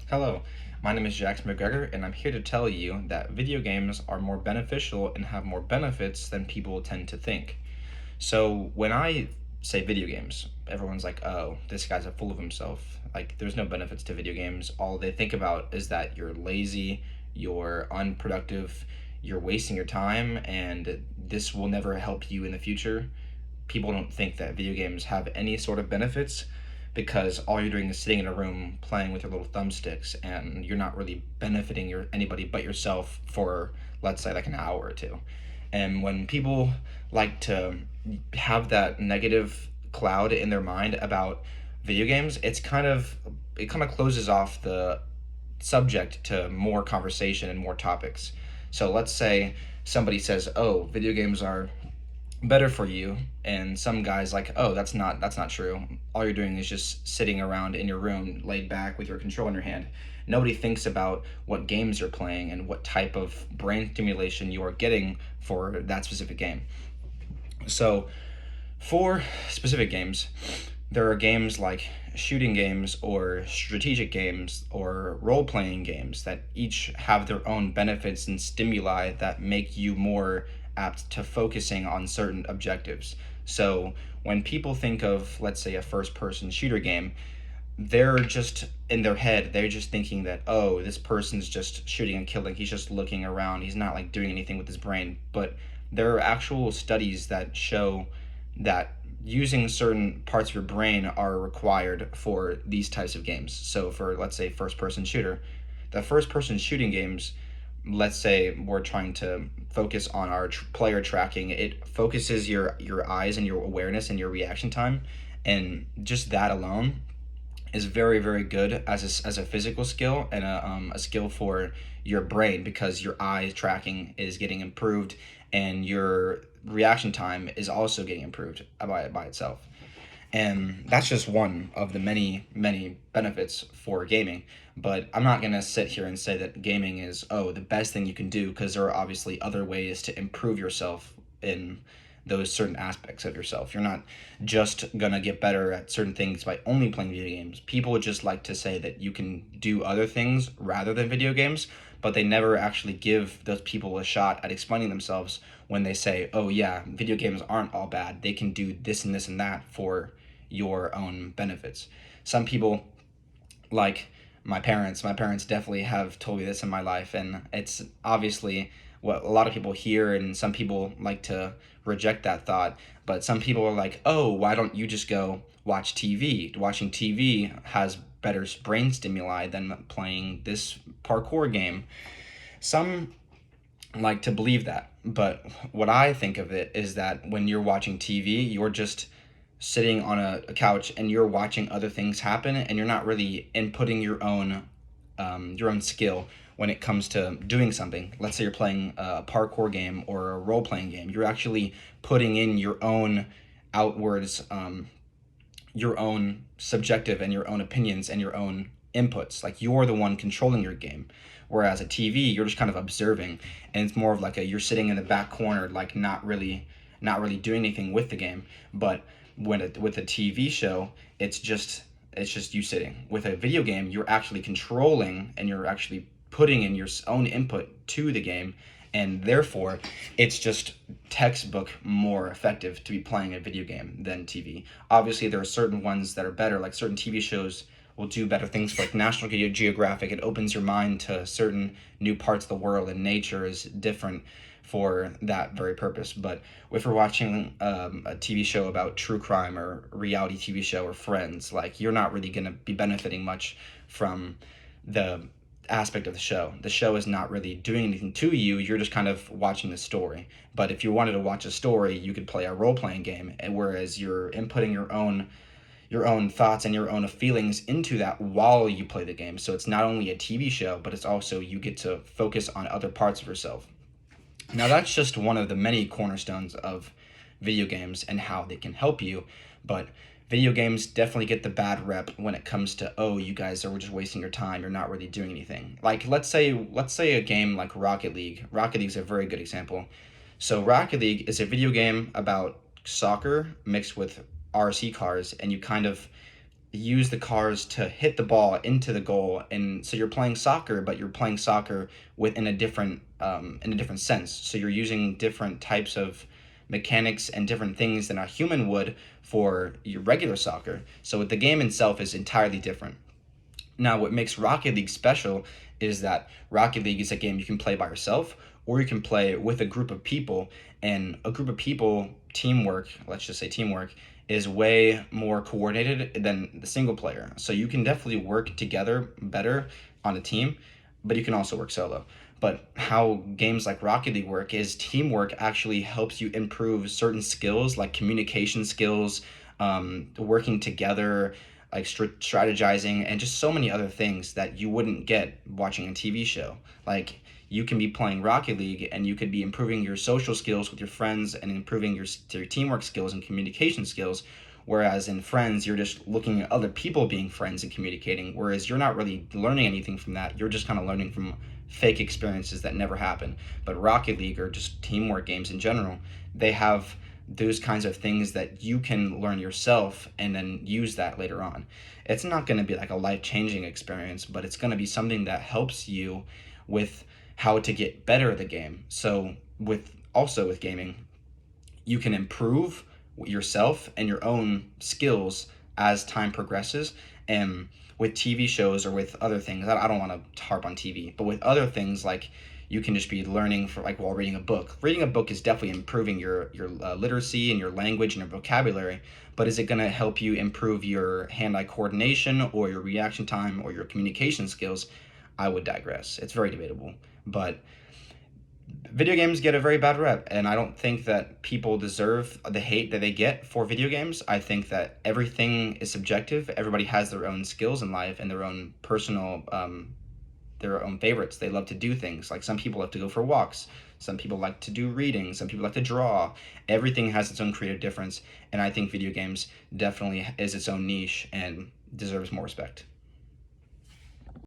Hello, my name is Jackson McGregor, and I'm here to tell you that video games are more beneficial and have more benefits than people tend to think. So, when I say video games, everyone's like, oh, this guy's a fool of himself. Like, there's no benefits to video games. All they think about is that you're lazy, you're unproductive, you're wasting your time, and this will never help you in the future. People don't think that video games have any sort of benefits because all you're doing is sitting in a room playing with your little thumbsticks and you're not really benefiting anybody but yourself for, let's say, like an hour or two. And when people like to have that negative cloud in their mind about video games, it kind of closes off the subject to more conversation and more topics. So let's say somebody says, "Oh, video games are better for you," and some guys like, "Oh, that's not true. All you're doing is just sitting around in your room laid back with your control in your hand." Nobody thinks about what games you're playing and what type of brain stimulation you are getting for that specific game. So for specific games, there are games like shooting games or strategic games or role playing games that each have their own benefits and stimuli that make you more apt to focusing on certain objectives. So when people think of, let's say, a first person shooter game, they're just in their head, they're just thinking that, oh, this person's just shooting and killing, he's just looking around, he's not like doing anything with his brain. But there are actual studies that show that using certain parts of your brain are required for these types of games. So for, let's say, first person shooter, the first person shooting games, let's say we're trying to focus on our player tracking, it focuses your eyes and your awareness and your reaction time, and just that alone is very very good as a physical skill and a skill for your brain, because your eye tracking is getting improved and your reaction time is also getting improved by itself. And that's just one of the many many benefits for gaming. But I'm not going to sit here and say that gaming is, oh, the best thing you can do, because there are obviously other ways to improve yourself in those certain aspects of yourself. You're not just going to get better at certain things by only playing video games. People would just like to say that you can do other things rather than video games, but they never actually give those people a shot at explaining themselves when they say, oh yeah, video games aren't all bad, they can do this and this and that for your own benefits. Some people, like my parents definitely have told me this in my life, and it's obviously what a lot of people hear, and some people like to reject that thought. But some people are like, oh, why don't you just go watch TV? Watching TV has better brain stimuli than playing this parkour game. Some like to believe that, but what I think of it is that when you're watching TV, you're just sitting on a couch and you're watching other things happen, and you're not really inputting your own skill when it comes to doing something. Let's say you're playing a parkour game or a role playing game. You're actually putting in your own outwards, your own subjective and your own opinions and your own inputs. Like, you're the one controlling your game. Whereas a TV, you're just kind of observing, and it's more of like you're sitting in the back corner, like not really doing anything with the game. But with a TV show, it's just you sitting. With a video game, you're actually controlling and you're actually putting in your own input to the game, and therefore it's just textbook more effective to be playing a video game than TV. Obviously, there are certain ones that are better, like certain TV shows will do better things for, like, National Geographic. It opens your mind to certain new parts of the world, and nature is different for that very purpose. But if we're watching a TV show about true crime or reality TV show or Friends, like, you're not really going to be benefiting much from the aspect of the show. The show is not really doing anything to you. You're just kind of watching the story. But if you wanted to watch a story, you could play a role playing game, and whereas you're inputting your own thoughts and your own feelings into that while you play the game. So it's not only a TV show, but it's also you get to focus on other parts of yourself. Now, that's just one of the many cornerstones of video games and how they can help you, but video games definitely get the bad rep when it comes to, oh, you guys are just wasting your time, you're not really doing anything. Like, let's say a game like Rocket League. Rocket League is a very good example. So Rocket League is a video game about soccer mixed with RC cars, and you kind of use the cars to hit the ball into the goal, and so you're playing soccer, but you're playing soccer within a different in a different sense. So you're using different types of mechanics and different things than a human would for your regular soccer. So the game itself is entirely different. Now, what makes Rocket League special is that Rocket League is a game you can play by yourself or you can play with a group of people. And a group of people, teamwork, let's just say teamwork, is way more coordinated than the single player. So you can definitely work together better on a team, but you can also work solo. But how games like Rocket League work is teamwork actually helps you improve certain skills like communication skills, working together, like strategizing, and just so many other things that you wouldn't get watching a TV show. Like you can be playing Rocket League and you could be improving your social skills with your friends and improving your teamwork skills and communication skills. Whereas in Friends, you're just looking at other people being friends and communicating. Whereas you're not really learning anything from that. You're just kind of learning from fake experiences that never happen. But Rocket League or just teamwork games in general, they have those kinds of things that you can learn yourself and then use that later on. It's not going to be like a life changing experience, but it's going to be something that helps you with how to get better at the game. So with gaming, you can improve yourself and your own skills as time progresses. And with TV shows or with other things, I don't want to harp on TV, but with other things like you can just be learning for like while reading a book. Reading a book is definitely improving your literacy and your language and your vocabulary, but is it going to help you improve your hand-eye coordination or your reaction time or your communication skills? I would digress. It's very debatable, but video games get a very bad rep, and I don't think that people deserve the hate that they get for video games. I think that everything is subjective. Everybody has their own skills in life and their own personal their own favorites. They love to do things. Like some people like to go for walks. Some people like to do reading. Some people like to draw. Everything has its own creative difference, and I think video games definitely is its own niche and deserves more respect.